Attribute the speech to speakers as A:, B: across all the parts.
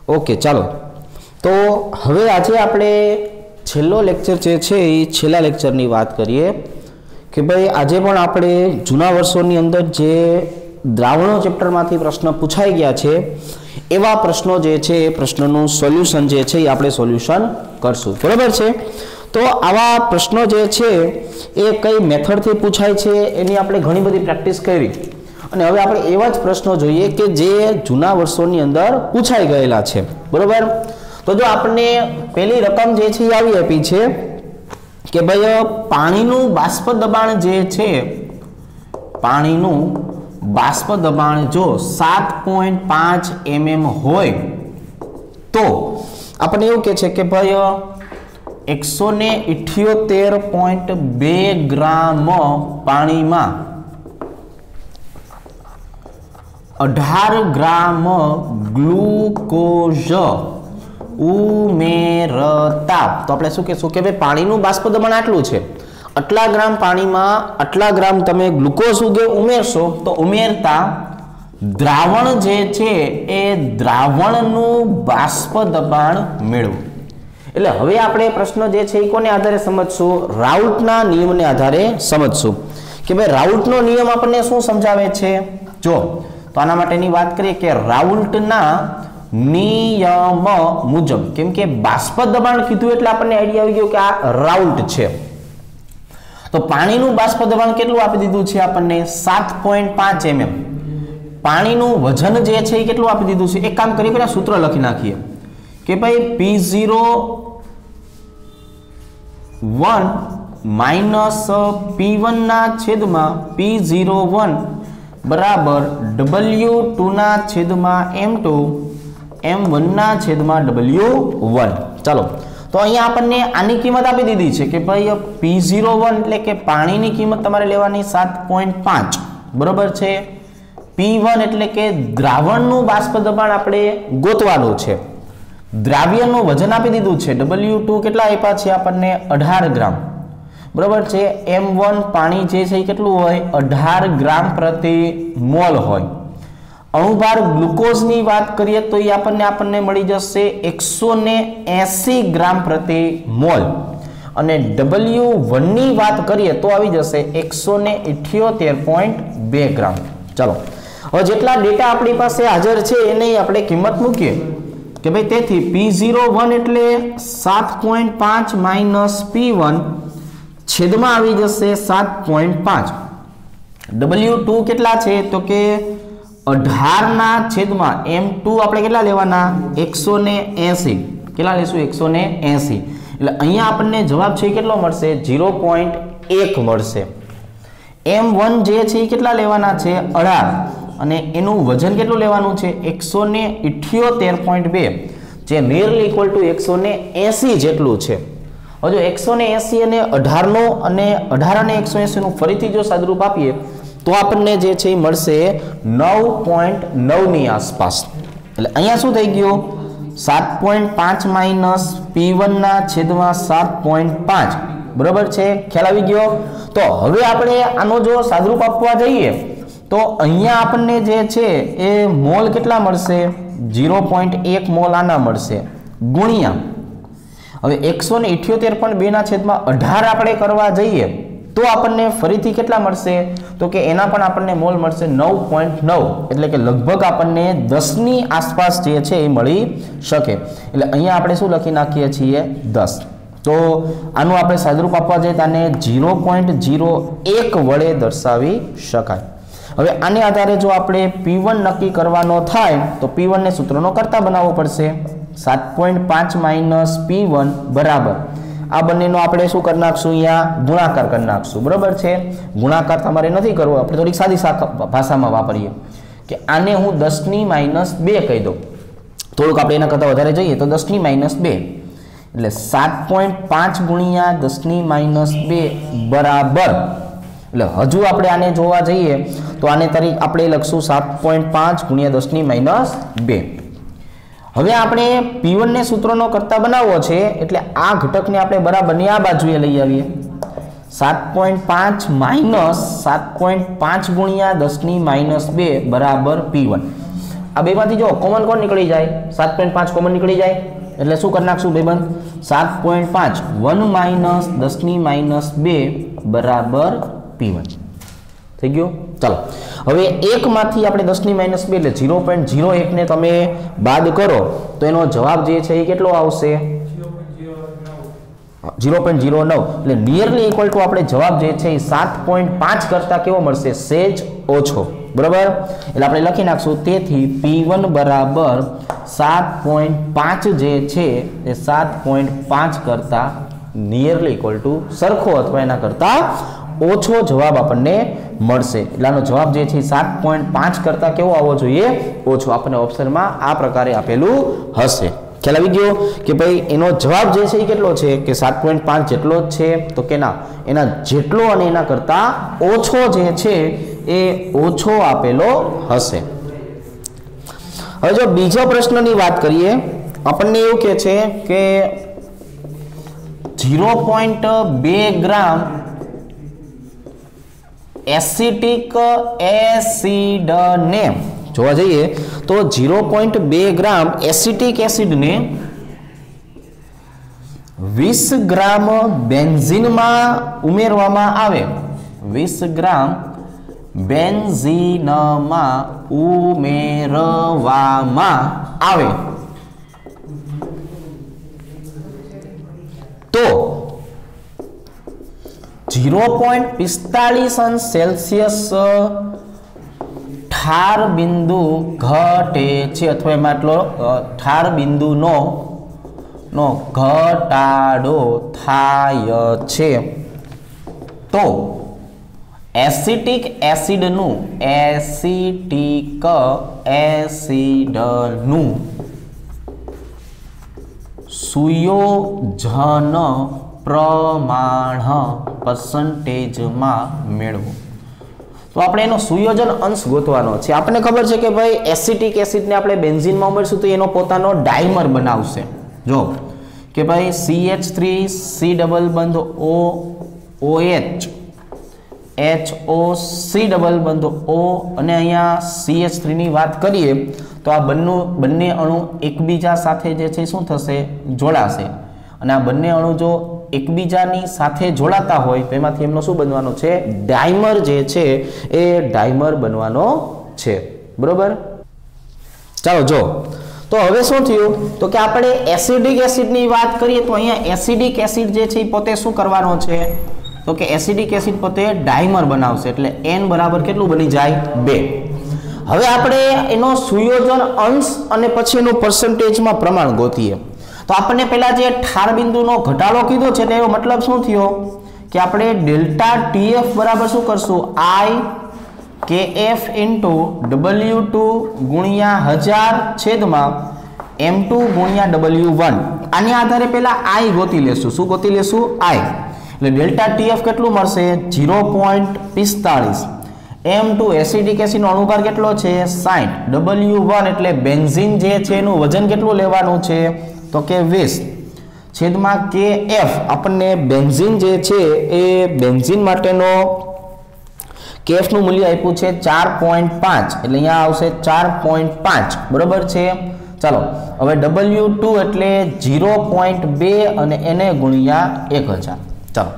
A: Okay चलो तो हवे आज आपणे छेल्लो लेक्चर जे छे ए छेल्ला लेक्चरनी वात करीए कि भाई आजे पण आपणे जूना वर्षोनी अंदर जे द्रावणो चेप्टरमांथी प्रश्न पूछाई गया छे एवा प्रश्नो जे छे प्रश्नोनुं सोल्यूशन जे छे आपणे सोल्यूशन करशुं। बराबर छे। तो आवा प्रश्नो जे छे ए कई मेथडथी पूछाय छे एनी आपणे घणी बधी प्रेक्टिस करी અને હવે આપણે એવા જ પ્રશ્નો જોઈએ કે જે જૂના વર્ષોની અંદર પૂછાઈ ગયેલા છે। બરોબર। તો જો આપણને પહેલી રકમ જે છે આવી આપી છે કે ભાઈ પાણીનું બાષ્પ દબાણ જે છે પાણીનું બાષ્પ દબાણ જો 7.5 mm હોય તો આપણને એવું કહે છે કે ભાઈ 178.2 ગ્રામ પાણીમાં 18 ग्राम ग्लूकोज उमेरता तो આપણે શું કહેશું કે ભાઈ પાણીનું બાષ્પ દબાણ આટલું છે, આટલા ગ્રામ પાણીમાં આટલા ગ્રામ તમે ગ્લુકોઝ ઉમેરશો તો ઉમેરતા દ્રાવણ જે છે એ દ્રાવણનું બાષ્પ દબાણ મેળવો। એટલે હવે આપણે પ્રશ્ન જે છે એ કોને આધારે સમજશું? રાઉલ્ટના નિયમને આધારે સમજશું કે ભાઈ રાઉલ્ટનો નિયમ આપણને શું સમજાવે છે। જો तो आना माटेनी बात करिए कि राउल्टना नियम मुजब केम के बाष्प दबाण कीधुं एटले आपने आइडिया आवी गयो कि आ राउल्ट छे। तो पाणीनुं बाष्प दबाण केटलुं आपी दीधुं छे आपने 7.5 mm। पाणीनुं वजन जे छे ए केटलुं आपी दीधुं छे। एक काम करीए पेला सूत्र लखी नाखीए कि भाई P01 माइनस P1 ना छेदमां P01 बराबर W2 ना छेदमां M2 M1 ना छेदमां W1। चलो तो अहींया आपने आनी किंमत आपी दीधी छे कि भाई P01 એટલે કે પાણીની કિંમત તમારે લેવાની 7.5 બરાબર છે। P1 એટલે કે દ્રાવણનું બાષ્પ દબાણ આપણે ગોતવાનું છે। દ્રાવ્યનું વજન આપી દીધું છે W2 કેટલા આપ્યા છે આપણને 18 ગ્રામ बराबर छे। M1 पानी जे छे केटलुं होय 18 ग्राम प्रति मोल होय। अणुभार ग्लूकोज नी बात करिए तो ये आपने मळी जशे 180 ग्राम प्रति मोल अने W1 नी बात करिए तो आवी जशे 178.2 ग्राम। चलो हवे जेटला डेटा आपणी पासे हाजर छे एनी आपणे किंमत मूकीए के भाई तेथी P01 एटले 7.5 माइनस P1 छेदमां आवी जशे 7.5। W2 केटला छे तो के 18 ना छेदमां M2 आपणे केटला लेवाना 180 केटला लेशुं 180 એટલે અહીંયા આપણને જવાબ છે કેટલો મળશે 0.1 મળશે। M1 જે છે કેટલા લેવાના છે 18 અને એનું વજન કેટલું લેવાનું છે 178.2 જે નિયરલી ઇક્વલ ટુ 180 જેટલું છે। जो 180 અને 18 નો અને 18 અને 180 નું ફરીથી જો સાદુરૂપ આપીએ તો આપણને જે છે એ મળશે 9.9 ની આસપાસ। એટલે અહીંયા શું થઈ ગયું 7.5 માઈનસ P1 ના છેદમાં 7.5 બરાબર છે। ખ્યાલ આવી ગયો। તો હવે આપણે આનો જો સાદુરૂપ આપવા જઈએ તો અહીંયા આપણને જે છે એ મોલ કેટલા મળશે 0.1 મોલ આના મળશે ગુણ્યા હવે 178.2 ના છેદમાં 18 આપણે કરવા જઈએ તો આપણને ફરીથી કેટલા મળશે તો કે એના પણ આપણને મોલ મળશે 9.9 એટલે કે લગભગ આપણને 10 ની આસપાસ જે છે એ મળી શકે। એટલે અહીંયા આપણે શું લખી નાખીએ છીએ 10। તો આનું આપણે સાદુરૂપ આપવા જઈએ તો આને 0.01 વડે દર્શાવી શકાય। હવે આને આધારે જો આપણે P1 નક્કી કરવાનો થાય તો P1 ને સૂત્રનો કરતા બનાવવો પડશે। 7.5 माइनस P1 बराबर आ बंनेनो आपणे शुं कर नाखशुं अहींया गुणाकार कर नाखशुं बराबर छे। गुणाकार तमारे नथी करवो आपणे थोड़ी सादी भाषामां वापरीए के आने हूँ 10 ની -2 कही दઉં થોડુંક આપણે એના કરતા વધારે જઈએ તો 10 ની -2 એટલે 7.5 ગુણ્યા 10 ની -2 બરાબર એટલે હજુ આપણે આને જોવા જઈએ તો આને તરીકે આપણે લખશું 7.5 ગુણ્યા 10 ની -2। હવે આપણે P1 ને સૂત્રનો કરતા બનાવવો છે એટલે આ ઘટકને આપણે બરાબરની આ બાજુએ લઈ આવીએ 7.5 माइनस 7.5 गुणिया 10 ની -2 बराबर P1। આ બેમાંથી જો કોમન કોણ નીકળી જાય 7.5 કોમન નીકળી જાય એટલે શું કરી નાખશું ભાઈબંધ 7.5 1 માઇનસ 10 ની માઇનસ 2 બરાબર P1 થઈ ગયું। ચાલો હવે 1 માંથી આપણે 10 ની માઇનસ 2 એટલે 0.01 ને તમે બાદ કરો તો એનો જવાબ જે છે એ કેટલો આવશે 0.09 એટલે નિયરલી ઇક્વલ ટુ આપણે જવાબ જે છે એ 7.5 કરતા કેવો મળશે સેજ ઓછો બરાબર। એટલે આપણે લખી નાખશું તેથી P1 બરાબર 7.5 જે છે એ 7.5 કરતા નિયરલી ઇક્વલ ટુ સરખો અથવા એના કરતા ઓછો જવાબ આપણને મળશે। એટલે આનો જવાબ જે છે 7.5 કરતા કેવો આવવો જોઈએ ઓછો આપણને ઓપ્શનમાં આ પ્રકારે આપેલું હશે। ખ્યાલ આવી ગયો કે ભાઈ એનો જવાબ જે છે એ કેટલો છે કે 7.5 જેટલો જ છે તો કે ના એના જેટલો અને એના કરતા ઓછો જે છે એ ઓછો આપેલો હશે। હવે જો બીજો પ્રશ્નની વાત કરીએ આપણને એવું કહે છે કે 0.2 ગ્રામ એસિટિક એસિડ ને જોવા જઈએ તો 0.2 ગ્રામ એસિટિક એસિડ ને 20 ગ્રામ બેન્ઝીનમાં ઉમેરવામાં આવે 20 ગ્રામ બેન્ઝીનમાં ઉમેરવામાં આવે તો 0.45 અંશ સેલ્સિયસ ઠાર બિંદુ ઘટે છે અથવા એમાં એટલો ઠાર બિંદુનો ઘટાડો થાય છે તો એસિટિક એસિડનું સુયોજન પ્રમાણ % મેળવો તો આપણે એનો સુયોજન અંશ ગોતવાનો છે। આપણને ખબર છે કે ભાઈ એસિટિક એસિડને આપણે બેન્ઝીનમાં ઉમેરશું તો એનો પોતાનો ડાઈમર બનાવશે જો કે ભાઈ CH3 C ડબલ બંધ OH HO C ડબલ બંધ O અને અહીંયા CH3 ની વાત કરીએ તો આ બંને અણુ એકબીજા સાથે જે છે શું થશે જોડાશે અને આ બંને અણુ જો એકબીજાની સાથે જોડાતા હોય તો એમાંથી એમનો શું બનવાનો છે ડાઈમર જે છે એ ડાઈમર બનવાનો છે બરોબર। ચાલો જો તો હવે શું થયું તો કે આપણે એસિડિક એસિડની વાત કરીએ તો અહીંયા એસિડિક એસિડ જે છે એ પોતે શું કરવાનો છે તો કે એસિડિક એસિડ પોતે ડાઈમર બનાવશે એટલે N બરાબર કેટલું બની જાય 2। હવે આપણે એનો સુયોજન અંશ અને પછી એનું % પ્રમાણ ગોતીએ તો આપણને પહેલા જે ઠાર બિંદુનો ઘટાડો કીધો છે તેનો મતલબ શું થયો કે આપણે ડેલ્ટા TF બરાબર શું કરશું I KF * W2 ગુણ્યા 1000 છેદમાં M2 ગુણ્યા W1 આને આધારે પહેલા I ગોતી લેશું શું ગોતી લેશું I એટલે ડેલ્ટા TF કેટલું મળશે 0.45 M2 એસિડિક એસિડનો અણુભાર કેટલો છે 60 W1 એટલે બેન્ઝીન જે છે એનું વજન કેટલું લેવાનું છે તો કે 20 છેદમાં KF આપણને બેન્ઝીન જે છે એ બેન્ઝીન માટેનો KF નું મૂલ્ય આપ્યું છે 4.5 એટલે અહીંયા આવશે 4.5 બરોબર છે। ચાલો હવે W2 એટલે 0.2 અને એને ગુણ્યા 1000 ચાલો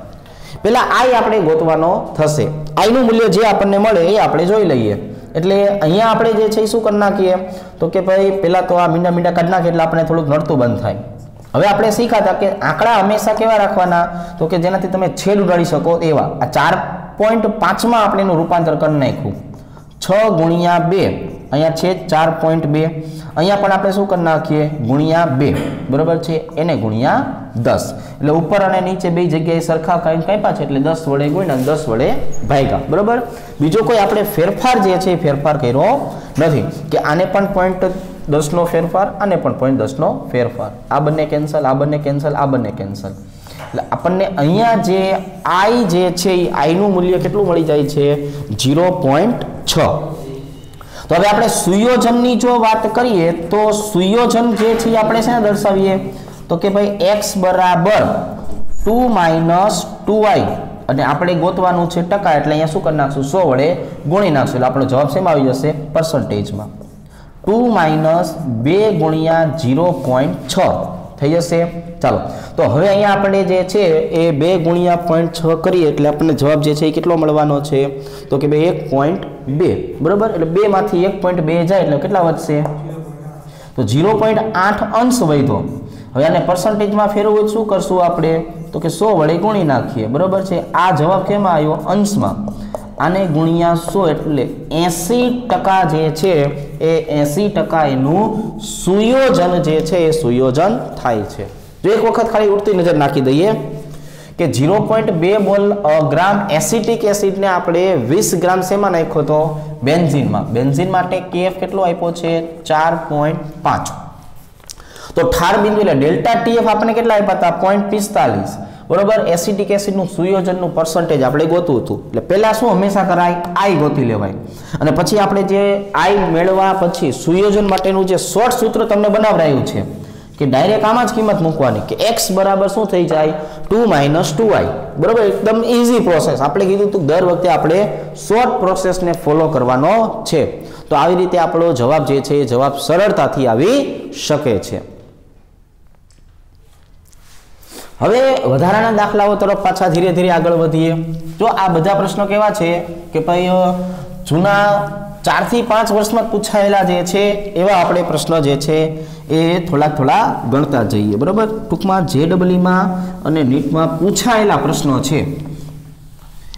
A: પહેલા I આપણે ગોતવાનો થશે I નું મૂલ્ય જે આપણને મળે એ આપણે જોઈ લઈએ એટલે અહીંયા આપણે જે છે શું કરી નાખીએ તો કે ભાઈ પહેલા તો આ મીંડા કાઢી નાખીએ એટલે આપણે થોડુંક નડતું બંધ થાય। હવે આપણે શીખ્યા કે આંકડા હંમેશા કેવા રાખવાના તો કે જેનાથી તમે છેદ ઉડાડી શકો એવા આ 4.5 માં આપણે એનું રૂપાંતર કરી નાખ્યું 6 ગુણ્યા 2 અહીંયા છેદ 4.2 અહીંયા પણ આપણે શું કરી નાખીએ ગુણ્યા 2 બરોબર છે એને ગુણ્યા 10 એટલે ઉપર અને નીચે બે જગ્યાએ સરખા કાપ્યા છે એટલે 10 વડે ગુણ્યા 10 વડે ભાગ્યા બરોબર। બીજો કોઈ આપણે ફેરફાર જે છે ફેરફાર કર્યો નથી કે આને પણ 0.10 નો ફેરફાર આને પણ 0.10 નો ફેરફાર આ બંને કેન્સલ આ બંને કેન્સલ આ બંને કેન્સલ એટલે આપણને અહીંયા જે I જે છે એ I નું મૂલ્ય કેટલું મળી જાય છે 0.6। તો હવે આપણે સુયોજનની જો વાત કરીએ તો સુયોજન જે છે આપણે શેને દર્શાવીએ તો કે ભાઈ x બરાબર 2 - 2i અને આપણે ગોતવાનું છે ટકા એટલે અહીંયા શું કરી નાખશું 100 વડે ગુણી નાખશું એટલે આપણો જવાબ શેમાં આવી જશે % 2 - 2 ગુણ્યા 0.6 થઈ જશે। ચાલો તો હવે અહીંયા આપણે જે છે એ 2 ગુણ્યા 0.6 કરીએ એટલે આપણને જવાબ જે છે એ કેટલો મળવાનો છે તો કે ભાઈ 1.2 બરાબર। એટલે 2 માંથી 1.2 જાય એટલે કેટલા વધશે તો 0.8 અંશ વધ્યો। હવે આને પર્સન્ટેજમાં ફેરવવું શું કરશું આપણે તો કે 100 વડે ગુણી નાખીએ બરાબર છે। આ જવાબ કેમાં આવ્યો અંશમાં, આને ગુણ્યા 100 એટલે 80% જે છે એ 80% એનું સુયોજન જે છે એ સુયોજન થાય છે। જો એક વખત ખાલી ઉડતી નજર નાખી દઈએ કે 0.2 ગ્રામ એસિટિક એસિડને આપણે 20 ગ્રામ શેમાં નાખ્યો તો બેન્ઝીનમાં। બેન્ઝીન માટે KF કેટલો આપ્યો છે 4.5। તો ઠાર બિંદુ એટલે ડેલ્ટા TF આપણે કેટલા આપ્યા હતા 0.45 બરોબર। એસિટિક એસિડનું સુયોજનનું પર્સન્ટેજ આપણે ગોતવું હતું એટલે પહેલા શું હંમેશા કરાય I ગોતી લેવાય અને પછી આપણે જે I મેળવવા પછી સુયોજન માટેનું જે શોર્ટ સૂત્ર તમને બનાવરાયું છે કે ડાયરેક્ટ આમાં જ કિંમત મૂકવાની કે x બરાબર શું થઈ જાય 2 - 2i બરોબર। એકદમ ઈઝી પ્રોસેસ। આપણે કીધું હતું દર વખતે આપણે શોર્ટ પ્રોસેસને ફોલો કરવાનો છે તો આવી રીતે આપણો જવાબ જે છે એ જવાબ સરળતાથી આવી શકે છે। હવે વધારાના દાખલાઓ તરફ પાછા ધીરે ધીરે આગળ વધીએ। જો આ બધા પ્રશ્નો કેવા છે કે ભાઈ જૂના 4 થી 5 વર્ષમાં પૂછાયેલા જે છે એવા આપણે પ્રશ્નો જે છે એ થોડા ગણતા જઈએ બરાબર। ટૂંકમાં JEE માં અને નીટમાં પૂછાયેલા પ્રશ્નો છે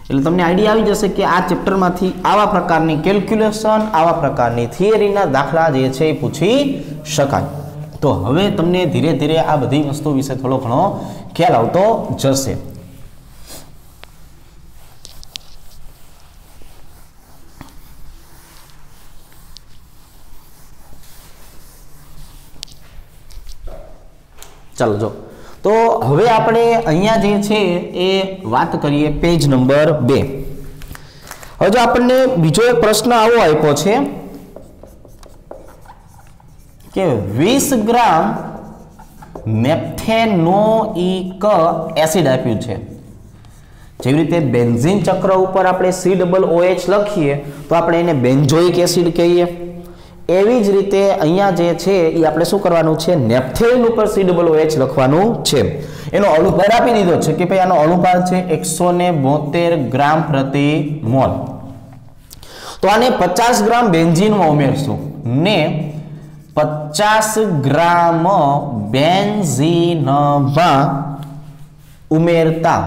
A: એટલે તમને આઈડિયા આવી જશે કે આ ચેપ્ટરમાંથી આવા પ્રકારની કેલ્ક્યુલેશન આવા પ્રકારની થિયરીના દાખલા જે છે એ પૂછી શકાય। તો હવે તમને ધીરે ધીરે આ બધી વસ્તુ વિશે થોડો ઘણો ખ્યાલ આવતો જશે। ચાલો જો તો હવે આપણે અહીંયા જે છે એ વાત કરીએ પેજ નંબર 2। હવે જો આપણને બીજો એક પ્રશ્ન આવો આપ્યો છે કે 20 ગ્રામ મેથેનોઇક એસિડ આપ્યું છે। જેવી રીતે બેન્ઝીન ચક્ર ઉપર આપણે COOH લખીએ તો આપણે એને બેન્ઝોઇક એસિડ કહીએ। એવી જ રીતે અહીંયા જે છે એ આપણે શું કરવાનું છે નેપ્થેલિન ઉપર COOH લખવાનું છે। એનો અણુભાર આપી દીધો છે કે ભાઈ આનો અણુભાર છે 172 ગ્રામ પ્રતિ મોલ। તો આને 50 ગ્રામ બેન્ઝીનમાં ઉમેરશું ને 50 ગ્રામ બેન્ઝીનમાં ઉમેરતા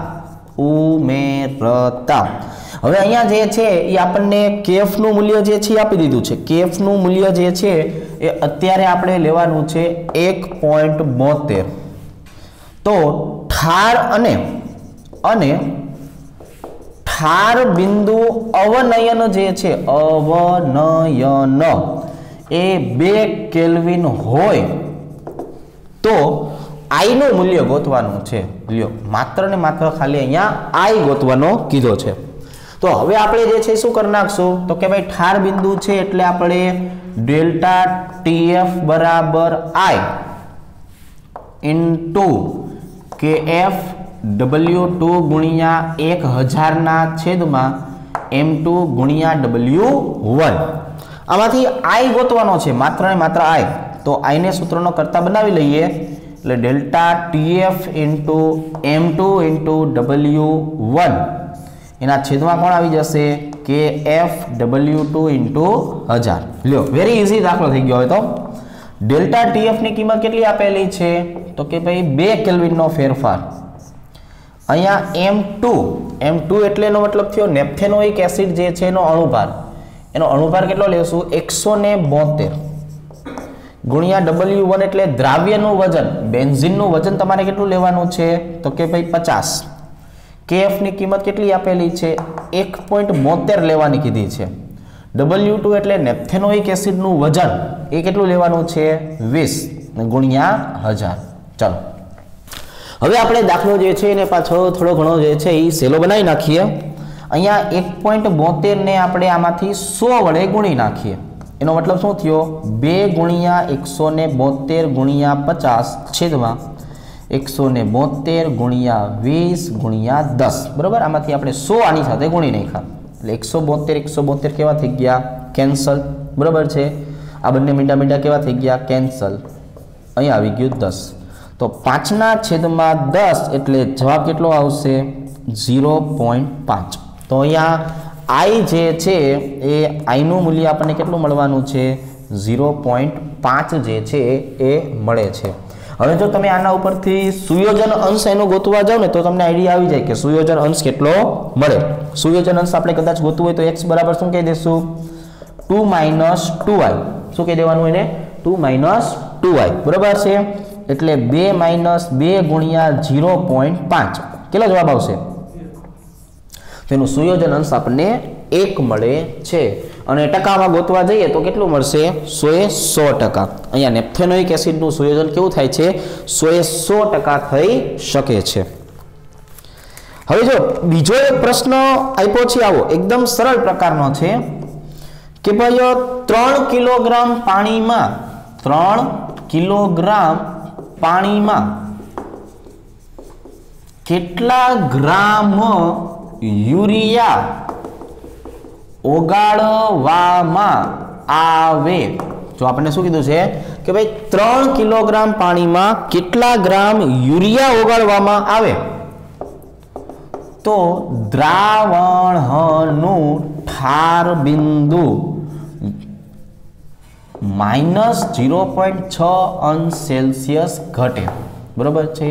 A: હવે અહીંયા જે છે એ આપણને KF નું મૂલ્ય જે છે આપી દીધું છે। KF નું મૂલ્ય જે છે એ અત્યારે આપણે લેવાનું છે 1.72। તો ઠાર અને ઠાર બિંદુ અવનયન જે છે અવનયન એ 2 કેલ્વિન હોય તો I નું મૂલ્ય ગોતવાનું છે। લ્યો માત્ર ને માત્ર ખાલી અહીંયા I ગોતવાનો કીધો છે। તો હવે આપણે જે છે શું કરી નાખશું તો કે ભાઈ ઠાર બિંદુ છે એટલે આપણે ડેલ્ટા TF બરાબર I ઇન્ટુ KF W2 ગુણ્યા 1000 ના છેદમાં M2 ગુણ્યા W1 આમાંથી I ગોતવાનો છે માત્ર ને માત્ર I। તો I ને સૂત્રનો કરતા બનાવી લઈએ એટલે delta TF into M2 into W1 એના છેદમાં કોણ આવી જશે KF W2 ઇન્ટુ 1000। લ્યો વેરી ઇઝી દાખલો થઈ ગયો હવે તો। ડેલ્ટા TF ની કિંમત કેટલી આપેલી છે તો કે ભાઈ 2 કેલ્વિનનો ફેરફાર। અહીંયા M2 એટલે એનો મતલબ થયો નેપ્થેનોઇક એસિડ જે છે એનો અણુભાર કેટલો લેશું 172 ગુણ્યા W1 એટલે દ્રાવ્યનું વજન બેન્ઝીનનું વજન તમારે કેટલું લેવાનું છે તો કે ભાઈ 50। KF ની કિંમત કેટલી આપેલી છે 1.72 લેવાની કીધી છે। W2 એટલે નેપ્થેનોઇક એસિડનું વજન એ કેટલું લેવાનું છે 20 ગુણ્યા 1000। ચાલો હવે આપણે દાખલો જે છે એને પાછો થોડો ઘણો જે છે એ સહેલો બનાવી નાખીએ। અહીંયા 1.72 ને આપણે આમાંથી 100 વડે ગુણી નાખીએ। એનો મતલબ શું થયો 2 ગુણ્યા 172 ગુણ્યા 50 છેદમાં 172 ગુણ્યા 20 ગુણ્યા 10 બરાબર। આમાંથી આપણે 100 આની સાથે ગુણી નાખ્યા એટલે 172 કેવા થઈ ગયા કેન્સલ બરાબર છે। આ બંને મીંડા મીંડા કેવા થઈ ગયા? કેન્સલ. અહીંયા આવી ગયું 10. તો 5/10 એટલે જવાબ કેટલો આવશે? 0.5. તો અહીંયા i જે છે એ i નું મૂલ્ય આપણને કેટલું મળવાનું છે? 0.5 જે છે એ મળે છે. હવે જો તમે આના ઉપરથી સુયોજન અંશ એનો ગોતવા જાવ ને તો તમને આઈડિયા આવી જાય કે સુયોજન અંશ કેટલો મળે. સુયોજન અંશ આપણે કદાચ ગોતવું હોય તો x બરાબર શું કહી દેશું? 2 - 2i. શું કહી દેવાનું એને? 2 - 2i. બરાબર છે. એટલે 2 - 2 ગુણ્યા 0.5 કેટલો જવાબ આવશે? તેનું સુયોજન અંશ આપણને 1 મળે છે. અને ટકામાં ગોતવા જઈએ તો કેટલું મળશે? 100%. અહીંયા નેપ્થેનોઇક એસિડનું સુયોજન કેવું થાય છે? 100% થઈ શકે છે. હવે જો બીજો એક પ્રશ્ન આપ્યો છે, આવો એકદમ સરળ પ્રકારનો છે કે ભાઈ 3 કિલોગ્રામ પાણીમાં 3 કિલોગ્રામ પાણીમાં કેટલા ગ્રામ યુરિયા ઓગાળવામાં આવે? જો આપણને શું કીધું છે કે ભાઈ 3 કિલોગ્રામ પાણીમાં કેટલા ગ્રામ યુરિયા ઓગાળવામાં આવે? તો દ્રાવણનું ઠાર બિંદુ -0.6 અંશ સેલ્સિયસ ઘટે. બરોબર છે.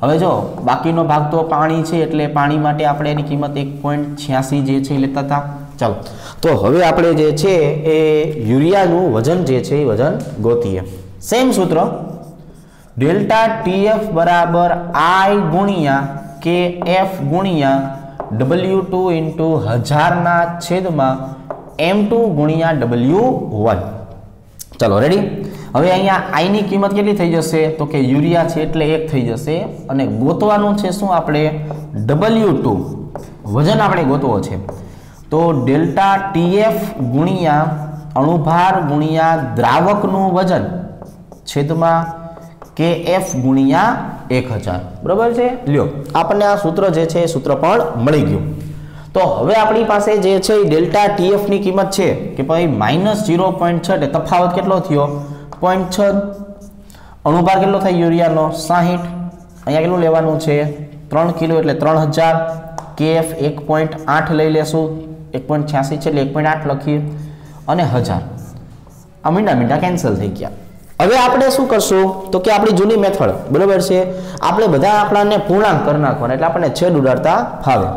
A: હવે જો બાકીનો ભાગ તો પાણી છે એટલે પાણી માટે આપણે એની કિંમત 1.86 જે છે લેતા હતા. ચાલો તો હવે આપણે જે છે એ યુરિયાનું વજન જે છે એ વજન ગોતીએ. સેમ સૂત્ર ડેલ્ટા TF બરાબર I ગુણ્યા KF ગુણ્યા W2 ઇન્ટુ 1000/m2 ગુણ્યા W1. ચલો રેડી. હવે અહીંયા I ની કિંમત કેટલી થઈ જશે? તો કે યુરિયા છે એટલે 1 થઈ જશે અને ગોતવાનું છે શું આપણે? W2 વજન આપણે ગોતવો છે. તો ડેલ્ટા TF ગુણ્યા અણુભાર ગુણ્યા દ્રાવકનું વજન છેદમાં KF ગુણ્યા 1000. બરાબર છે. લ્યો આપણને આ સૂત્ર જે છે એ સૂત્ર પણ મળી ગયું. તો હવે આપણી પાસે જે છે એ ડેલ્ટા TF ની કિંમત છે કે ભાઈ -0.6 એટલે તફાવત કેટલો થયો? 0.6. અણુભાર કેટલો થાય યુરિયાનો? 60. અહીંયા કેટલું લેવાનું છે? 3 કિલો એટલે 3000. KF 1.8 લઈ લેશું. 1.86 છે એટલે 1.8 લખીએ અને 1000. આ મીંડા કેન્સલ થઈ ગયા. હવે આપણે શું કરશું તો કે આપણી જૂની મેથડ બરોબર છે, આપણે બધા આંકડાને પૂર્ણાંક કરી નાખવાના એટલે આપણને છેદ ઉડાડતા ફાવે.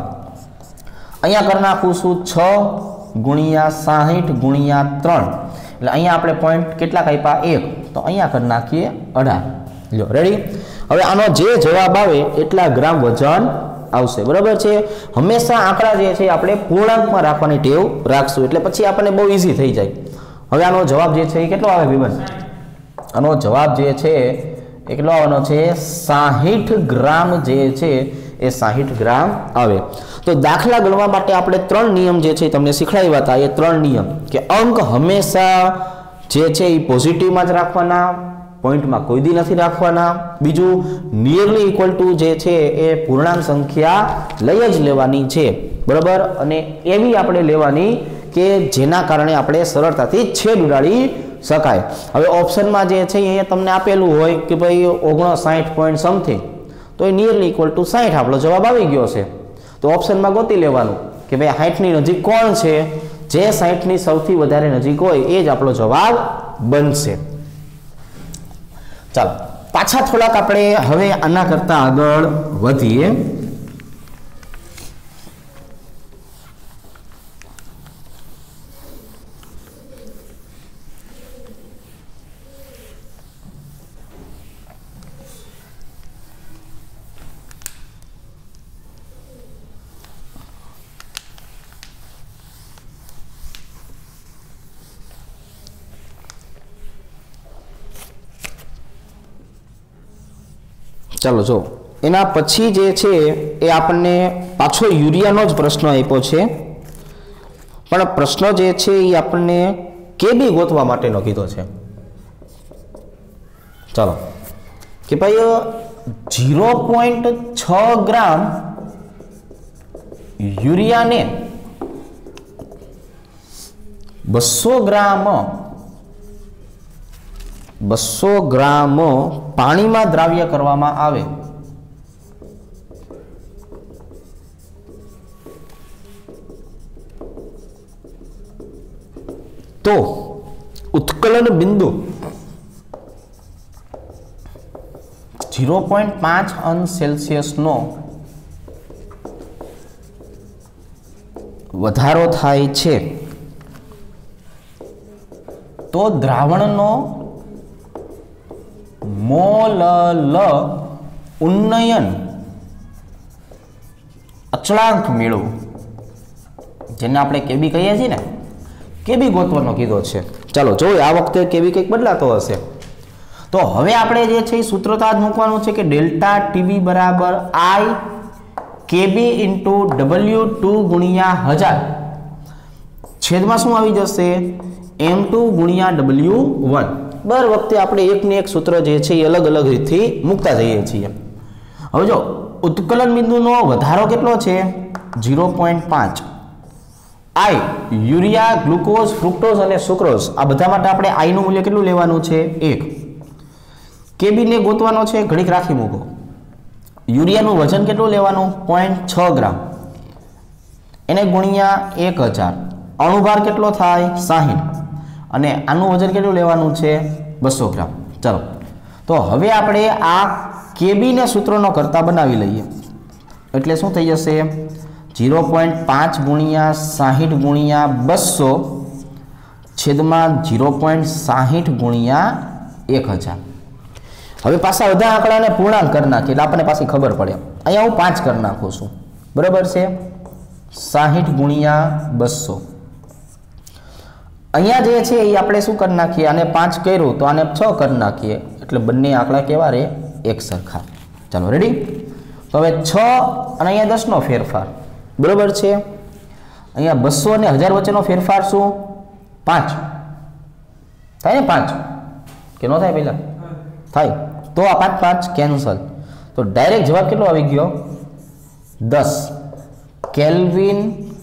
A: અહીંયા કરી નાખું છું 6 ગુણ્યા 60 ગુણ્યા 3 એટલે અહીંયા આપણે પોઈન્ટ કેટલા કાપ્યા? 1. તો અહીંયા કરી નાખીએ 18. લ્યો રેડી. હવે આનો જે જવાબ આવે એટલા ગ્રામ વજન આવશે. બરાબર છે. હંમેશા આંકડા જે છે આપણે પૂર્ણાંકમાં રાખવાની ટેવ રાખશું એટલે પછી આપણને બહુ ઈઝી થઈ જાય. હવે આનો જવાબ જે છે એ કેટલો આવે વિમન? આનો જવાબ જે છે એ કેટલો આવવાનો છે? 60 ગ્રામ જે છે એ 60 ગ્રામ આવે. તો દાખલા ગણવા માટે આપણે 3 નિયમ જે છે તમને શીખવાડ્યા હતા. એ 3 નિયમ કે અંક હંમેશા જે છે એ પોઝિટિવમાં જ રાખવાના, પોઈન્ટમાં કોઈ દી નથી રાખવાના. બીજું નિયરલી ઇક્વલ ટુ જે છે એ પૂર્ણાંક સંખ્યા લઈ જ લેવાની છે. બરાબર. અને એવી આપણે લેવાની કે જેના કારણે આપણે સરળતાથી છેદ ઉડાડી શકાય. હવે ઓપ્શનમાં જે છે અહીંયા તમને આપેલું હોય કે ભાઈ 59 પોઈન્ટ સમથિંગ, તો એ નિયરલી ઇક્વલ ટુ 60 આપણો જવાબ આવી ગયો છે. તો ઓપ્શનમાં ગોતી લેવાનું કે ભાઈ 60 ની નજીક કોણ છે? જે 60 ની સૌથી વધારે નજીક હોય એ જ આપણો જવાબ બનશે. ચાલો પાછા થોડાક આપણે હવે આના કરતા આગળ વધીએ. ચાલો જો એના પછી જે છે એ આપણને પાછો યુરિયાનો જ પ્રશ્ન આપ્યો છે, પણ પ્રશ્ન જે છે એ આપણને કેબી ગોતવા માટેનો કીધો છે. ચાલો કે ભાઈ 0.6 ગ્રામ યુરિયાને 200 ગ્રામ 200 ગ્રામ પાણીમાં દ્રાવ્ય કરવામાં આવે તો ઉત્કલન બિંદુ 0.5 અંશ સેલ્સિયસનો વધારો થાય છે તો દ્રાવણનો મોલલ ઉન્નયન અચળાંક મેળવો, જેને આપણે કેબી કહીએ છીએ ને, કેબી ગોતવાનો કીધો છે. ચાલો જોઈએ આ વખતે કેબી કંઈક બદલાતો હશે. તો હવે આપણે જે છે એ સૂત્ર તો જ મૂકવાનું છે કે ડેલ્ટા ટીબી બરાબર આઈ કેબી ઇન્ટુ W2 ગુણ્યા 1000 છેદમાં શું આવી જશે M2 ગુણ્યા W1. દર વખતે આપણે એકને એક સૂત્ર જે છે એ અલગ અલગ રીતથી મૂકતા જઈએ છીએ. હવે જો ઉત્કલન બિંદુનો વધારો કેટલો છે 0.5. આઈ યુરિયા, ગ્લુકોઝ, ફ્રુક્ટોઝ અને સુક્રોઝ આ બધા માટે આપણે આઈ નું મૂલ્ય કેટલું લેવાનું છે 1. કેબી ને ગોતવાનો છે, ઘડીક રાખી મૂકો. યુરિયાનું વજન કેટલું લેવાનું 0.6 ગ્રામ, એને ગુણ્યા 1000. અણુભાર કેટલો થાય 60 અને આનું વજન કેટલું લેવાનું છે 200 ગ્રામ. ચાલો તો હવે આપણે આ કેબી ને સૂત્રનો કરતા બનાવી લઈએ. એટલે શું થઈ જશે 0.5 ગુણ્યા 60 ગુણ્યા 200 છેદમાં 0.60 ગુણ્યા 1000. હવે પાછા બધા આંકડાને પૂર્ણાંક કરી નાખીએ એટલે આપણને પાછી ખબર પડે. અહીંયા હું 5 કરી નાખું છું, બરાબર છે. 60 ગુણ્યા 200 અહીંયા જે છે એ આપણે શું કરી નાખીએ, આને 5 કર્યું તો આને 6 કરી નાખીએ એટલે બંને આંકડા કેવા રહે એક સરખા. ચાલો રેડી. તો હવે 6 અને અહીંયા 10 નો ફેરફાર, બરાબર છે. અહીંયા 200 અને 1000 વચ્ચેનો ફેરફાર શું 5 થાય ને 5 કે નો થાય પહેલા થાય તો આ 5 5 કેન્સલ. તો ડાયરેક્ટ જવાબ કેટલો આવી ગયો 10 કેલ્વિન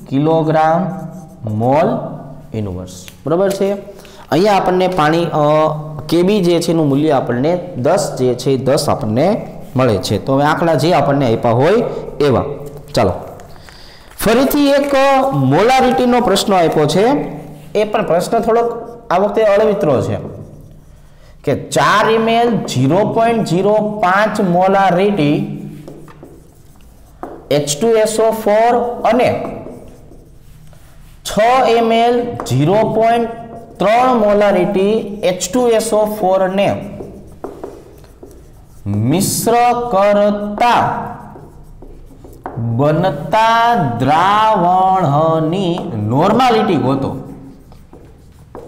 A: કિલોગ્રામ મોલ ઇન્વર્સ, બરાબર છે. અહીંયા આપણને પાણી કેબી જે છે એનું મૂલ્ય આપણને 10 જે છે 10 આપણને મળે છે. તો હવે આંકડા જે આપણને આપ્યા હોય એવા. ચાલો ફરીથી એક મોલારિટીનો પ્રશ્ન આપ્યો છે. એ પણ પ્રશ્ન થોડોક આ વખતે અળવિતરો છે કે 4 ml 0.05 મોલારિટી H2SO4 અને 6 ml 0.3 મોલારિટી H2SO4 ને મિશ્ર કરતા બનતા દ્રાવણની નોર્માલિટી ગોતો.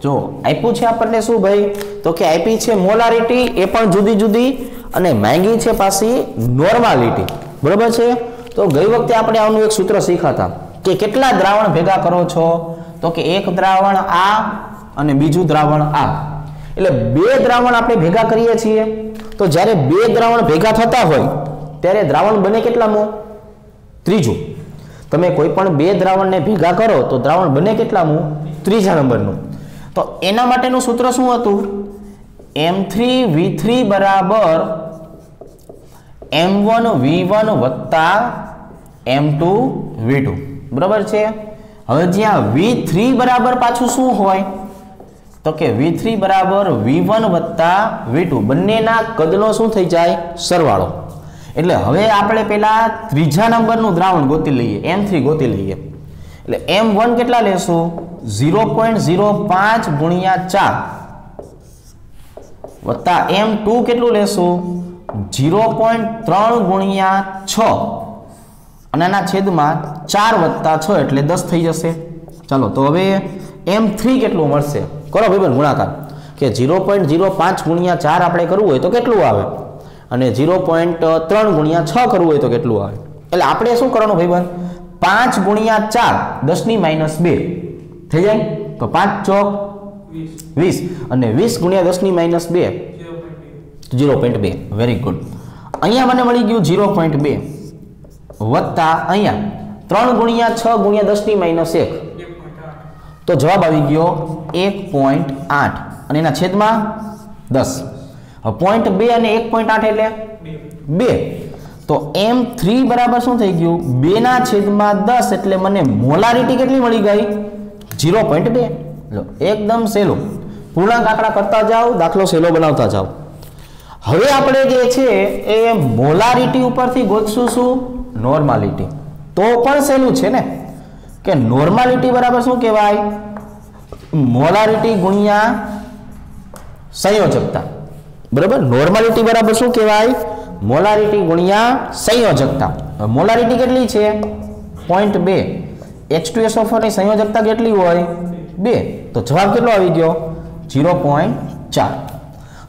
A: જો આપ્યું છે આપણને શું ભાઈ, તો કે આપી છે મોલારિટી એ પણ જુદી જુદી અને માંગી છે પાછી નોર્માલિટી, બરાબર છે. તો ગઈ વખતે આપણે આનું એક સૂત્ર શીખાતા કે કેટલા દ્રાવણ ભેગા કરો છો, તો કે એક દ્રાવણ આ અને બીજું દ્રાવણ આ, એટલે બે દ્રાવણ આપણે ભેગા કરીએ છીએ. તો જ્યારે બે દ્રાવણ ભેગા થતા હોય ત્યારે દ્રાવણ બને કેટલામું ત્રીજું. તમે કોઈ પણ બે દ્રાવણને ભેગા કરો તો દ્રાવણ બને કેટલામું ત્રીજા નંબરનું. તો એના માટેનું સૂત્ર શું હતું M3V3 બરાબર M1V1 વત્તા M2V2, બરાબર છે. હવે જ્યાં V3 બરાબર પાછું શું હોય, તો કે V3 બરાબર V1 વત્તા V2 બંનેના કદનો શું થઈ જાય સરવાળો. એટલે હવે આપણે પહેલા ત્રીજા નંબરનું દ્રાવણ ગોતી લઈએ, M3 ગોતી લઈએ. એટલે M1 કેટલા લેશું 0.05 ગુણ્યા 4 વત્તા M2 કેટલું લેશું 0.3 ગુણ્યા 6 અને આના છેદમાં 4 વત્તા 6 એટલે 10 થઈ જશે. ચાલો તો હવે M3 કેટલું મળશે, કરો ભાઈ ગુણાકાર કે 0.05 ગુણ્યા 4 આપણે કરવું હોય તો કેટલું આવે અને 0.3 ગુણ્યા 6 કરવું હોય તો કેટલું આવે. એટલે આપણે શું કરવાનું ભાઈ 5 ગુણ્યા 4 10 ની -2 થઈ જાય. તો 5 ચોક 20 અને 20 ગુણ્યા 10 ની -2 0.2. Very good. અહીંયા મને મળી ગયું 0.2 વત્તા અહીંયા 3 ગુણ્યા 6 ગુણ્યા 10 ની -1 તો જવાબ આવી ગયો 1.8 અને એના છેદમાં 10. પોઈન્ટ 2 અને 1.8 એટલે 2. તો M3 બરાબર શું થઈ ગયું 2/10 એટલે મને મોલારિટી કેટલી મળી ગઈ 0.2. લો એકદમ સહેલું. પૂર્ણાંક આંકડા કરતા જાઓ, દાખલો સહેલો બનાવતા જાઓ. હવે આપણે જે છે એ મોલારિટી ઉપરથી ગોતશું શું નોર્માલિટી. તો પણ સહેલું છે ને કે નોર્માલિટી બરાબર શું કહેવાય મોલારિટી ગુણ્યા સંયોજકતા. બરાબર, નોર્માલિટી બરાબર શું કહેવાય મોલારિટી ગુણ્યા સંયોજકતા. મોલારિટી કેટલી છે 0.2. H2SO4 ની સંયોજકતા કેટલી હોય 2. તો જવાબ કેટલો આવી ગયો 0.4.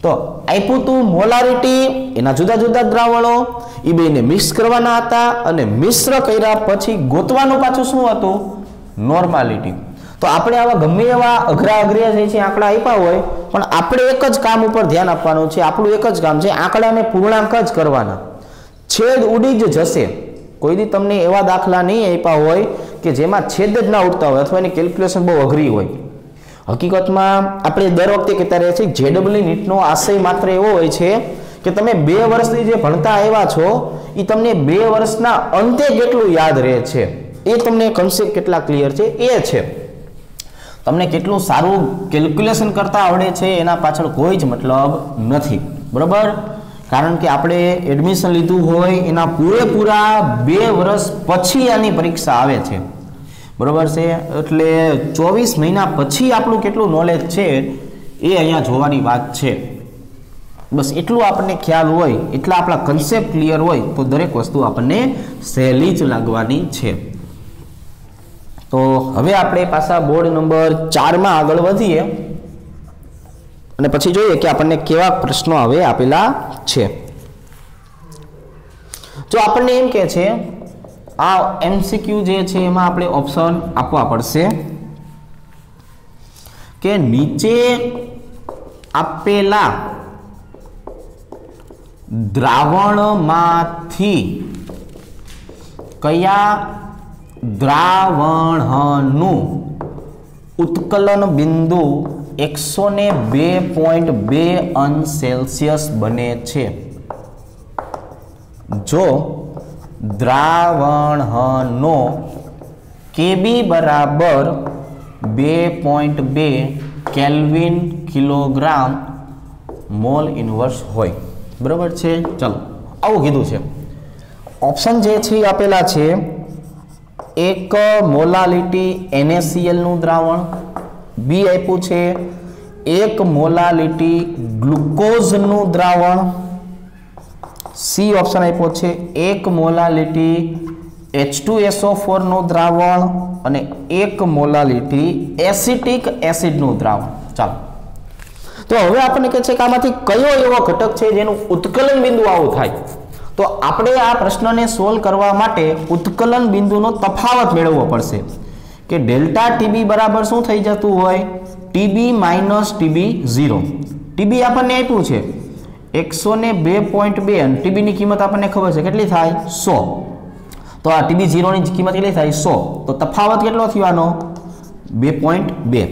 A: તો આપ્યું તું મોલારિટી, એના જુદા જુદા દ્રાવણો એ બેને મિક્સ કરવાના હતા અને મિશ્ર કર્યા પછી ગોતવાનું પાછું શું હતું નોર્માલિટી. તો આપણે આવા ગમે એવા અઘરા અઘરા જે છે આંકડા આપ્યા હોય પણ આપણે એક જ કામ ઉપર ધ્યાન આપવાનું છે. આપણું એક જ કામ છે આંકડાને પૂર્ણાંક જ કરવાના. છેદ ઉડી જ જશે. કોઈ દી તમને એવા દાખલા નહીં આપ્યા હોય કે જેમાં છેદ જ ના ઉડતા હોય અથવા એની કેલ્ક્યુલેશન બહુ અઘરી હોય. હકીકતમાં આપણે દર વખતે કહેતા રહીએ છીએ જેડબલ્યુ નીટનો આશય માત્ર એવો હોય છે કે તમે 2 વર્ષથી જે ભણતા આવ્યા છો એ તમને 2 વર્ષના અંતે કેટલું યાદ રહે છે એ તમને કન્સેપ્ટ કેટલા ક્લિયર છે એ છે. તમને કેટલું સારું કેલ્ક્યુલેશન કરતા આવડે છે એના પાછળ કોઈ જ મતલબ નથી. બરાબર, કારણ કે આપણે એડમિશન લીધું હોય એના પૂરેપૂરા 2 વર્ષ પછી આની પરીક્ષા આવે છે. બરાબર છે, એટલે 24 મહિના પછી આપણું કેટલું નોલેજ છે એ અહીંયા જોવાની વાત છે. બસ એટલું આપણને ખ્યાલ હોય, એટલા આપણા કન્સેપ્ટ ક્લિયર હોય તો દરેક વસ્તુ આપણને સહેલી જ લાગવાની છે. તો હવે આપણે પાછા બોર્ડ નંબર 4 માં આગળ વધીએ અને પછી જોઈએ કે આપણને કેવા પ્રશ્નો હવે આપેલા છે. જો આપણને એમ કહે છે આ એમસીક્યુ જે છે એમાં આપણે ઓપ્શન આપવા પડશે કે નીચે આપેલા દ્રાવણમાંથી કયા દ્રાવણનું ઉત્કલન બિંદુ 102.2 અંશ સેલ્સિયસ બને છે. જો દ્રાવણનો KB બરાબર 2.2 કેલ્વિન કિલોગ્રામ મોલ ઇન્વર્સ હોય. બરાબર છે, ચલો આવું કીધું છે. ઓપ્શન જે છે આપેલા છે એક મોલાલિટી NaCl નું દ્રાવણ, બી આપ્યું છે 1 મોલાલિટી ગ્લુકોઝ નું દ્રાવણ, સી ઓપ્શન આપ્યો છે 1 મોલાલિટી H2SO4 નું દ્રાવણ અને 1 મોલાલિટી એસિટિક એસિડ નું દ્રાવણ. ચાલો, તો હવે આપણને કહે છે કે આમાંથી કયો એવો ઘટક છે જેનું ઉત્કલન બિંદુ આવું થાય. તો આપણે આ પ્રશ્નને સોલ્વ કરવા માટે ઉત્કલન બિંદુનો તફાવત મેળવવો પડશે કે ડેલ્ટા TB બરાબર શું થઈ જતું હોય TB માઇનસ TB0. TB આપણને આપ્યું છે 102.2 અને TB ની કિંમત આપણને ખબર છે કેટલી થાય 100. તો આ TB0 ની કિંમત કેટલી થાય 100. તો તફાવત કેટલો થયો આનો 2.2.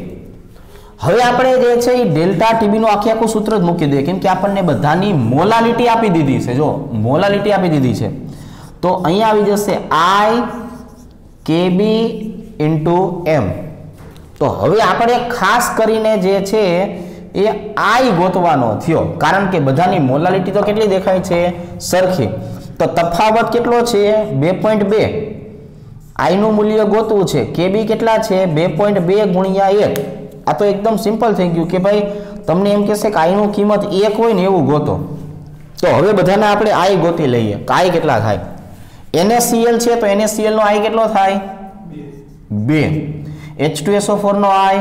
A: હવે આપણે જે છે એ ડેલ્ટા TB નું આખું સૂત્ર જ મૂકી દઈએ કેમ કે આપણને બધાની મોલાલિટી આપી દીધી છે. જો મોલાલિટી આપી દીધી છે તો અહીંયા આવી જશે I KB * M. તો હવે આપણે ખાસ કરીને જે છે એ I ગોતવાનો થયો કારણ કે બધાની મોલાલિટી તો કેટલી દેખાય છે સરખી. તો તફાવત કેટલો છે 2.2. I નું મૂલ્ય ગોતવું છે. KB કેટલા છે 2.2 ગુણ્યા 1. આ તો એકદમ સિમ્પલ થઈ ગયું કે ભાઈ તમને એમ કહેશે કે I નું કિંમત 1 હોય ને એવું ગોતો. તો હવે બધાને આપણે I ગોતી લઈએ કે I કેટલા થાય. NaCl છે તો NaCl નો I કેટલો થાય 2. H2SO4 નો I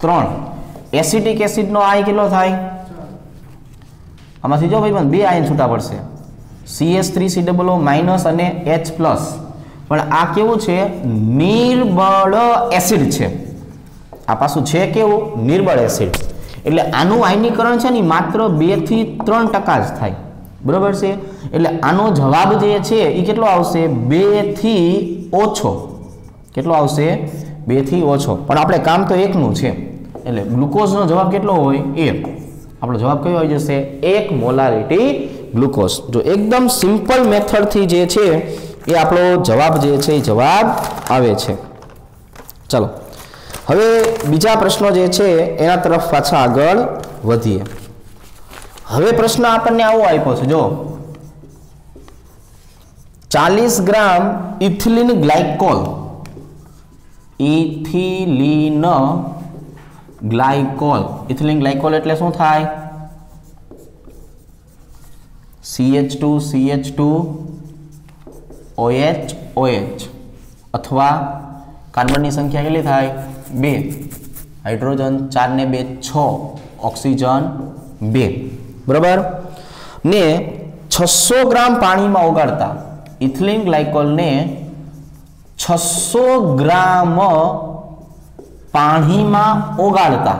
A: 3. એસિટિક એસિડ નો I કેટલો થાય આમાંથી જો ભાઈ 2 આયન છૂટા પડશે CH3COO માઇનસ અને H પ્લસ. પણ આ કેવું છે નિર્બળ એસિડ છે. આ પાછું છે કેવું નિર્બળ એસિડ એટલે આનું આયનીકરણ છે ને માત્ર 2 થી 3% જ થાય. બરાબર છે, એટલે આનો જવાબ જે છે એ કેટલો આવશે 2 થી ઓછો. કેટલો આવશે 2 થી ઓછો. પણ આપણે કામ તો એકનું છે એટલે ગ્લુકોઝનો જવાબ કેટલો હોય 1. આપણો જવાબ કયો આવી જશે? 1 મોલારિટી ગ્લુકોઝ. જો એકદમ સિમ્પલ મેથડથી જે છે એ આપણો જવાબ જે છે એ જવાબ આવે છે. ચાલો હવે બીજા પ્રશ્નો જે છે એના તરફ પાછા આગળ વધીએ. હવે પ્રશ્ન આપણને આવો આપ્યો છે, જો 40 gram ethylene glycol, ethylene glycol, ethylene glycol એટલે શું થાય? CH2 CH2 OH OH, અથવા કાર્બનની સંખ્યા કેટલી થાય? 2, હાઇડ્રોજન 4 ને 2 6, ઓક્સિજન 2, બરાબર ને 600 ગ્રામ પાણીમાં ઓગાળતા ઇથિલિન ગ્લાયકોલને 600 ગ્રામ પાણીમાં ઓગાળતા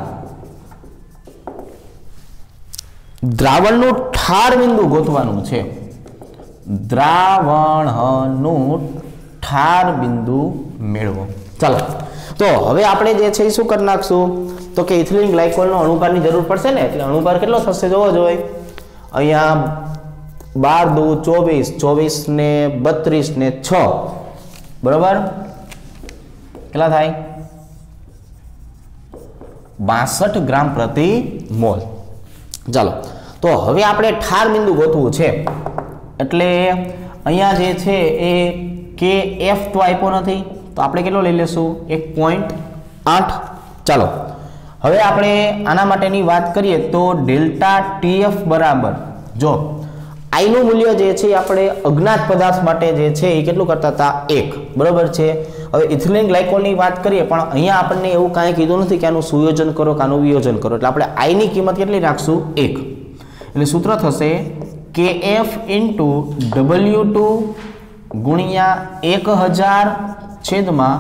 A: દ્રાવણનું ઠાર બિંદુ ગોતવાનું છે. દ્રાવણનું ઠાર બિંદુ મેળવો. ચાલો તો હવે આપણે જે છે એ શું કરી નાખશું? તો કે ઇથિલિન ગ્લાયકોલનો અણુભારની જરૂર પડશે ને, એટલે અણુભાર કેટલો થશે જોવો જોઈએ. અહીંયા 12 દુ 24, 24 ને 32 ને 6, બરાબર કેટલા થાય? 62 ગ્રામ પ્રતિ મોલ. ચાલો તો હવે આપણે ઠાર બિંદુ ગોતવું છે, એટલે અહીંયા જે છે એ KF તો આપ્યો નથી, તો આપણે કેટલો લઈ લેશું? 1.8. ચાલો હવે આપણે આના માટેની વાત કરીએ તો ડેલ્ટા TF બરાબર, જો I નું મૂલ્ય જે છે આપણે અજ્ઞાત પદાર્થ માટે જે છે એ કેટલું કરતા હતા? 1, બરાબર છે. હવે ઇથિલિન ગ્લાયકોલની વાત કરીએ, પણ અહીંયા આપણને એવું કાંઈ કીધું નથી કે આનું સુયોજન કરો કે આનું વિયોજન કરો, એટલે આપણે I ની કિંમત કેટલી રાખશું? 1. એટલે સૂત્ર થશે KF × W2 ગુણ્યા 1000 છેદમાં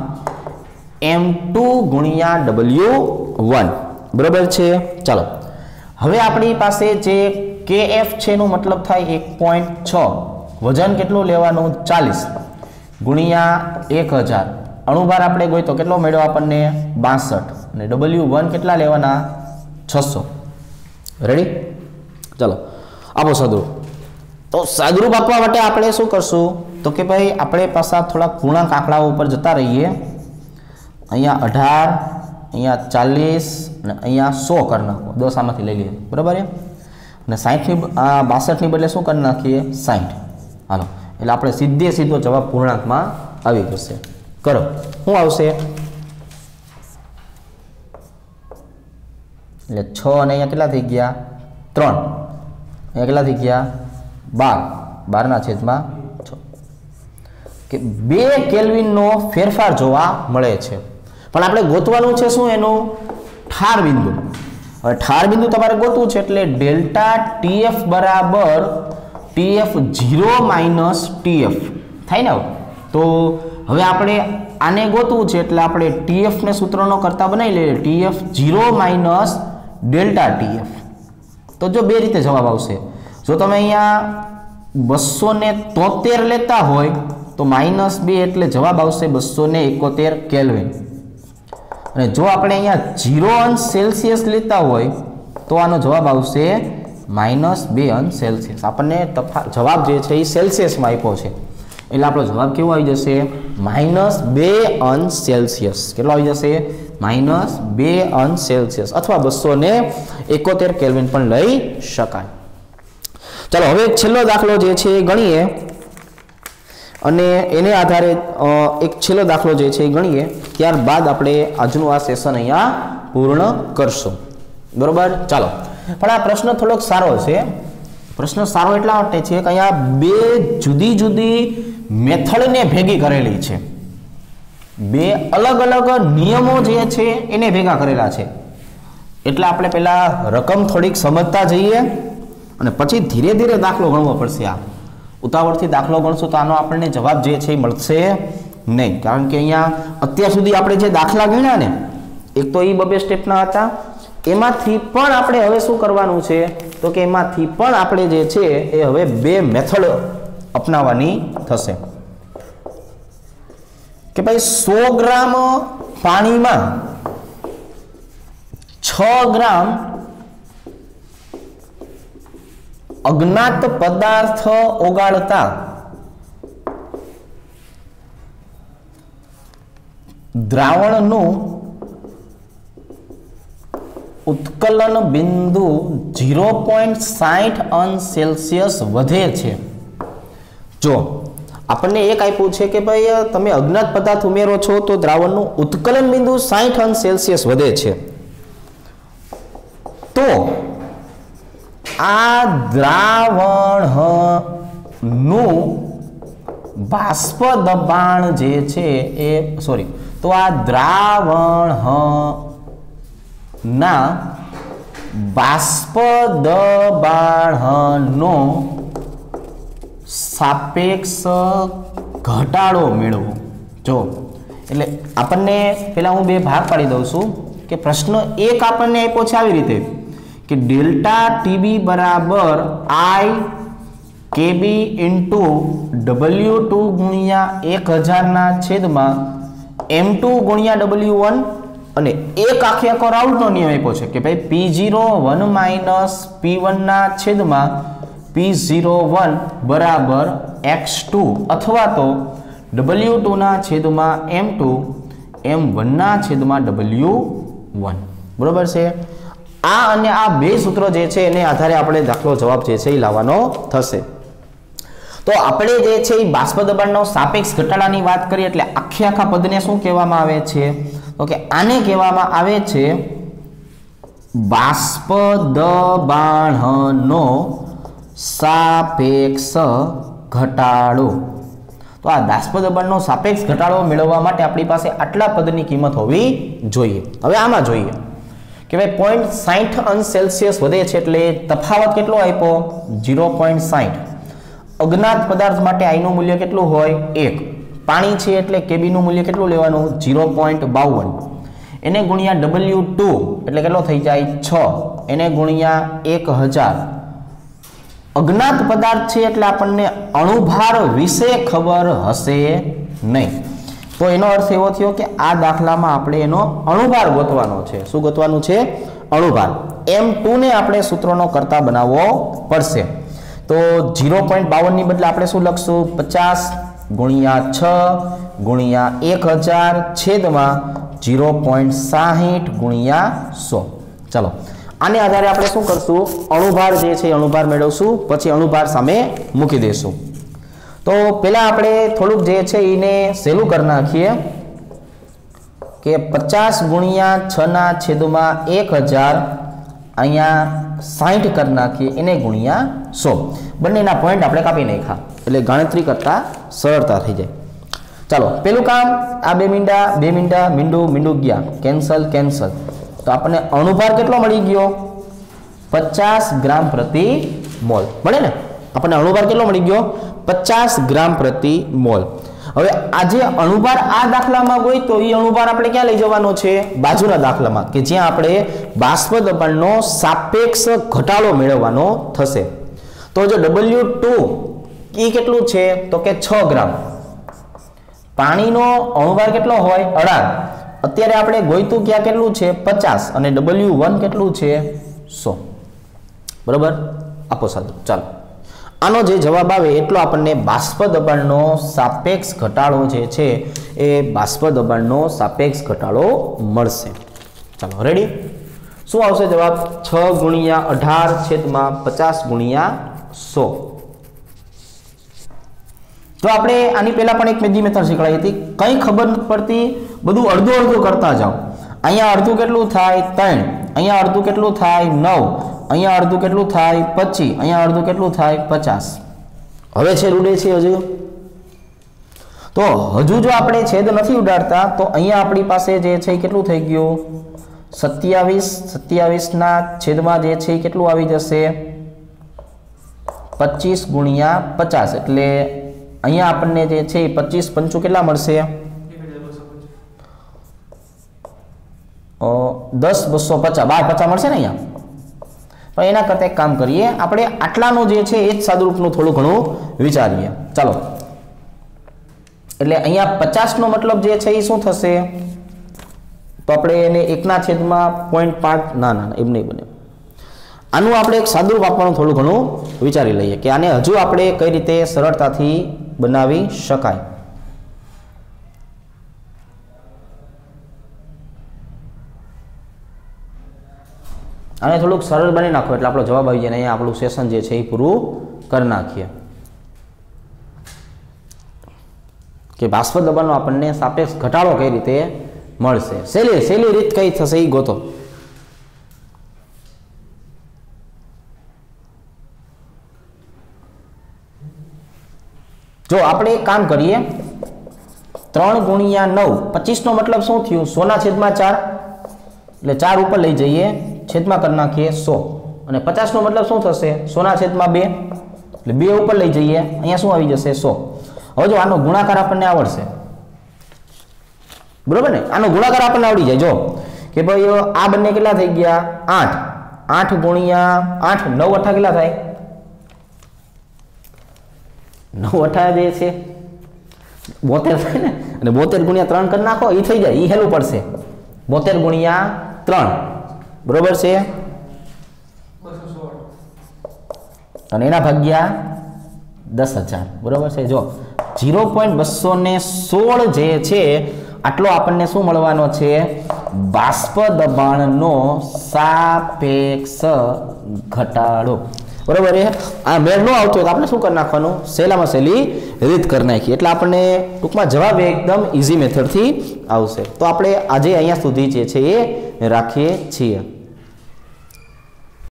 A: M2 ગુણ્યા W1, બરાબર છે. ચાલો હવે આપણી પાસે જે KF છે એનો મતલબ થાય 1.6, વજન કેટલું લેવાનું? 40 ગુણ્યા 1000, અણુભાર આપણે ગઈ તો કેટલો મળ્યો આપણને? 62, અને W1 કેટલા લેવાના? 600. રેડી? ચાલો આપો સાદુરૂપ. તો સાદુરૂપ આપવા માટે આપણે શું કરશું? તો કે ભાઈ આપણે પાછા થોડા પૂર્ણાંક આંકડાઓ ઉપર જતા રહીએ. અહીંયા 18, અહીંયા 40 અને અહીંયા 100 કરી નાખો. 10 આમાંથી લઈ લઈએ, બરાબર છે. અને 62 ની બદલે શું કરી નાખીએ? 60. હાલો એટલે આપણે સીધો જવાબ પૂર્ણાંકમાં આવી જશે. કરો, શું આવશે? એટલે 6 અને અહીંયા કેટલા થઈ ગયા? 3, અહીંયા કેટલા થઈ ગયા? 12, 12/6, કે 2 કેલ્વિનનો ફેરફાર જોવા મળે છે. પણ આપણે ગોતવાનું છે શું? એનું ઠાર બિંદુ. હવે ઠાર બિંદુ તમારે ગોતવું છે, એટલે ડેલ્ટા TF બરાબર TF0 માઇનસ TF થાય ને. તો હવે આપણે આને ગોતવું છે, એટલે આપણે TF ને સૂત્રનો કરતા બનાવી લઈએ, TF0 માઇનસ ડેલ્ટા TF. તો જો બે રીતે જવાબ આવશે. જો તમે અહીંયા 273 લેતા હોય તો -2 એટલે જવાબ આવશે 271 કેલ્વિન. અને જો આપણે અહીંયા 0 અંશ સેલ્સિયસ લેતા હોય તો આનો જવાબ આવશે -2 અંશ સેલ્સિયસ. આપણને જવાબ જે છે એ સેલ્સિયસમાં આપ્યો છે, એટલે આપણો જવાબ કેવો આવી જશે? -2 અંશ સેલ્સિયસ. કેટલો આવી જશે? -2 અંશ સેલ્સિયસ, અથવા 271 કેલ્વિન પણ લઈ શકાય. ચાલો હવે છેલ્લો દાખલો જે છે એ ગણીએ, અને એને આધારે એક છેલ્લો દાખલો જે છે એ ગણીએ, ત્યારબાદ આપણે આજનું આ સેશન અહીંયા પૂર્ણ કરશું, બરોબર. ચાલો પણ આ પ્રશ્ન થોડોક સારો છે. પ્રશ્ન સારો એટલા માટે છે કે અહીંયા 2 જુદી જુદી મેથડને ભેગી કરેલી છે, 2 અલગ અલગ નિયમો જે છે એને ભેગા કરેલા છે. એટલે આપણે પહેલા રકમ થોડીક સમજતા જઈએ અને પછી ધીરે ધીરે દાખલો ગણવો પડશે. આ ઉતાવળથી દાખલો ગણશું તો આનો આપણને જવાબ જે છે એ મળશે નહીં, કારણ કે અહીંયા અત્યાર સુધી આપણે જે દાખલા ગણ્યા ને, એક તો એ 2 સ્ટેપના હતા, એમાંથી પણ આપણે હવે શું કરવાનું છે તો કે એમાંથી પણ આપણે જે છે એ હવે 2 મેથડ અપનાવવાની થશે. કે ભાઈ 100 ગ્રામ પાણીમાં 6 ગ્રામ અજ્ઞાત પદાર્થ ઓગાળતા દ્રાવણનું ઉત્કલન બિંદુ 0.60 અંશ સેલ્સિયસ વધે છે. જો આપણને એક આપ્યું છે કે ભાઈ તમે અજ્ઞાત પદાર્થ ઉમેરો છો તો દ્રાવણનું ઉત્કલન બિંદુ 60 અંશ સેલ્સિયસ વધે છે, તો આ દ્રાવણનું બાષ્પ દબાણ જે છે એ તો આ દ્રાવણના બાષ્પ દબાણનો સાપેક્ષ ઘટાડો મેળવો. જો એટલે આપણને પેલા હું બે ભાગ પાડી દઉં છું કે પ્રશ્ન એક આપણને આપ્યો છે આવી રીતે કે ડેલ્ટા ટીબી બરાબર આઈ કેબી ઇન્ટુ W2 ગુણ્યા 1000 ના છેદમાં M2 ગુણ્યા W1 અને એક આખો રાઉન્ડનો નિયમ આપ્યો છે કે ભાઈ P01 માઇનસ P1 ના છેદમાં P01 બરાબર X2 અથવા તો W2 ના છેદમાં M2 M1 ના છેદમાં W1. બરોબર છે. આ અને આ બે સૂત્રો જે છે એને આધારે આપણે દાખલો જવાબ જે છે એ લાવવાનો થશે. તો આપણે જે છે એ બાષ્પ દબાણનો સાપેક્ષ ઘટાડાની વાત કરીએ એટલે આખા પદને શું કહેવામાં આવે છે તો કે આને કહેવામાં આવે છે બાષ્પ દબાણનો સાપેક્ષ ઘટાડો. તો આ બાષ્પ દબાણનો સાપેક્ષ ઘટાડો મેળવવા માટે આપણી પાસે આટલા પદની કિંમત હોવી જોઈએ. હવે આમાં જોઈએ કે ભાઈ 0.60 અંશ સેલ્સિયસ વધે છે એટલે તફાવત કેટલો આપ્યો 0.60. અજ્ઞાત પદાર્થ માટે આઈ નું મૂલ્ય કેટલું હોય 1. પાણી છે એટલે કેબી નું મૂલ્ય કેટલું લેવાનું 0.52. એને ગુણ્યા W2 એટલે કેટલો થઈ જાય 6. એને ગુણ્યા 1000. અજ્ઞાત પદાર્થ છે એટલે આપણને અણુભાર વિશે ખબર હશે નહીં. તો એનો અર્થ એવો થયો કે આ દાખલામાં આપણે એનો અણુભાર ગોતવાનો છે. શું ગોતવાનું છે? અણુભાર. M2 ને આપણે સૂત્રનો કરતા બનાવવો પડશે. તો 0.52 ની બદલે આપણે શું લખશું 50 ગુણ્યા 6 ગુણ્યા 1000 છેદમાં 0.60 ગુણ્યા 100. ચલો આને આધારે આપણે શું કરશું અણુભાર જે છે અણુભાર મેળવશું, પછી અણુભાર સામે મૂકી દઈશું. તો પહેલા આપણે થોડુંક જે છે એને સહેલું કરી નાખીએ કે 50 ગુણ્યા 6 ના છેદમાં 1000 અહીંયા 60 કરી નાખીએ એને ગુણ્યા 100. બંનેના પોઈન્ટ આપણે કાપી નાખ્યા એટલે ગણતરી કરતા સરળતા થઈ જાય. ચાલો પેલું કામ આ બે મીંડા મીંડું ગયા કેન્સલ. તો આપણને અણુભાર કેટલો મળી ગયો 50 ગ્રામ પ્રતિ મોલ મળે ને. આપણને અણુભાર કેટલો મળી ગયો 50 ગ્રામ પ્રતિ મોલ. હવે આ જે અણુભાર આ દાખલામાં હોય તો એ અણુભાર આપણે ક્યાં લઈ જવાનો છે બાજુના દાખલામાં કે જ્યાં આપણે બાષ્પ દબાણનો સાપેક્ષ ઘટાડો મેળવવાનો થશે. તો જો W2 એ કેટલું છે તો કે 6 ગ્રામ. પાણીનો અણુભાર કેટલો હોય 18. અત્યારે આપણે ગોઈતું ક્યાં કેટલું છે 50 અને W1 કેટલું છે 100. બરાબર આપો સાદું. ચાલો આનો જે જવાબ આવે એટલો આપણને બાષ્પ દબાણનો સાપેક્ષ ઘટાડો જે છે એ બાષ્પ દબાણનો સાપેક્ષ ઘટાડો મળશે. ચાલો રેડી. શું આવશે જવાબ 6 ગુણ્યા 18 છેદમાં 50 ગુણ્યા 100. તો આપણે આની પહેલા પણ એક બીજી મેથડ શીખવાડી હતી. કંઈ ખબર નથી પડતી બધું અડધું કરતા જાઓ. અહીંયા અડધું કેટલું થાય 3, અહીંયા અડધું કેટલું થાય 9, અહીંયા અડધું કેટલું થાય 25, અહીંયા અડધું કેટલું થાય 50. હવે છે રૂડે છે હજુ. તો હજુ જો આપણે છેદ નથી ઉડાડતા તો અહીંયા આપણી પાસે જે છે કેટલું થઈ ગયું 27 ના છેદમાં જે છે કેટલું આવી જશે 25 ગુણ્યા 50 એટલે અહીંયા આપણને જે છે 25 પંચું કેટલા મળશે 10 250 12 મળશે ને અહીંયા. પણ એના કરતાં એક કામ કરીએ આપણે આટલાનું જે છે એ જ સાદુરૂપનું થોડું ઘણું વિચારીએ. ચાલો એટલે અહીંયા 50 નો મતલબ જે છે એ શું થશે તો આપણે એને 1 ના છેદમાં 0.5 ના એમ નહીં બને. આનું આપણે એક સાદુરૂપ આપવાનું થોડું ઘણું વિચારી લઈએ કે આને હજુ આપણે કઈ રીતે સરળતાથી બનાવી શકાય. આને થોડુંક સરળ બની નાખો એટલે આપણો જવાબ આવી જાય. અહીંયા આપણું સેશન જે છે એ પૂરું કરી નાખીએ કે બાષ્પ દબાણનો આપણને સાપેક્ષ ઘટાડો કઈ રીતે મળશે. સહેલી રીત કઈ થશે એ ગોતો. જો આપણે એક કામ કરીએ 3 ગુણ્યા 9 25 નો મતલબ શું થયું 100 ના છેદમાં 4 એટલે 4 ઉપર લઈ જઈએ છેદમાં કરી નાખીએ 100 અને 50 નો મતલબ શું થશે 100 ના છેદમાં 2 એટલે 2 ઉપર લઈ જઈએ અહીંયા શું આવી જશે 100. હવે જો આનો ગુણાકાર આપણને આવડશે બરોબર ને. આનો ગુણાકાર આપણને આવડી જાય જો કે ભાઈ આ બંને કેટલા થઈ ગયા 8 ગુણ્યા 8 9 8 કેટલા થાય 9 8 જે છે 72 થાય ને અને 72 ગુણ્યા 3 કરી નાખો એ થઈ જાય એ હેલું પડશે 72 ગુણ્યા 3 બરોબર છે અને એના ભાગ્યા 10,000 બરોબર છે. જો 0.216 જે છે આટલો આપણને શું મળવાનો છે બાષ્પ દબાણનો સાપેક્ષ ઘટાડો બરોબર છે. આ મેળ ન આવતો તો આપણે શું કરી નાખવાનું સહેલામાં સહેલી રીત કરી નાખીએ એટલે આપણને ટૂંકમાં જવાબ એકદમ ઇઝી મેથડથી આવશે. તો આપણે આજે અહીંયા સુધી જે છે એ રાખીએ છીએ.